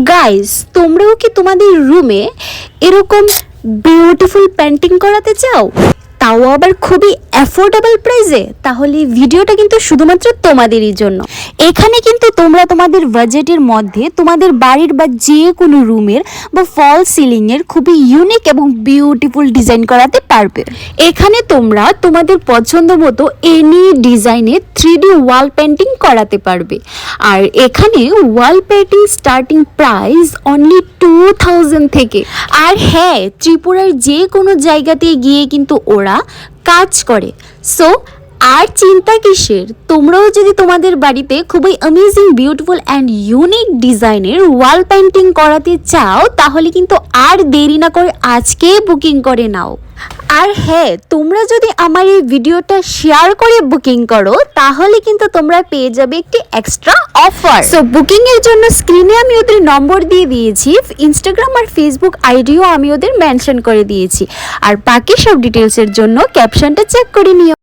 Guys, তোমরাও কি তোমাদের রুমে এরকম বিউটিফুল পেন্টিং করাতে চাও, তাও আবার খুবই অ্যাফোর্ডেবল প্রাইসে? তাহলে ভিডিওটা কিন্তু শুধুমাত্র তোমাদেরই জন্য। এখানে কিন্তু তোমরা তোমাদের বাজেটের মধ্যে তোমাদের বাড়ির বা যে কোনো রুমের বা ফল সিলিংয়ের খুবই ইউনিক এবং বিউটিফুল ডিজাইন করাতে পারবে। এখানে তোমরা তোমাদের পছন্দ মতো এনি ডিজাইনে 3D ওয়াল পেন্টিং করাতে পারবে। আর এখানে wall painting starting price only 2000 থেকে। আর হ্যাঁ, ত্রিপুরার যে কোনো জায়গাতে গিয়ে কিন্তু ওরা কাজ করে। সো আর চিন্তা কিসের? তোমরাও যদি তোমাদের বাড়িতে খুবই অ্যামেজিং বিউটিফুল অ্যান্ড ইউনিক ডিজাইনের ওয়াল পেন্টিং করাতে চাও, তাহলে কিন্তু আর দেরি না করে আজকে বুকিং করে নাও। আর হ্যাঁ, তোমরা যদি আমার এই ভিডিওটা শেয়ার করে বুকিং করো, তাহলে কিন্তু তোমরা পেয়ে যাবে একটি এক্সট্রা অফার। সো বুকিং এর জন্য স্ক্রিনে আমি ওদের নম্বর দিয়ে দিয়েছি, ইনস্টাগ্রাম আর ফেসবুক আইডিও আমি ওদের মেনশন করে দিয়েছি। আর বাকি সব ডিটেলসের জন্য ক্যাপশনটা চেক করে নিও।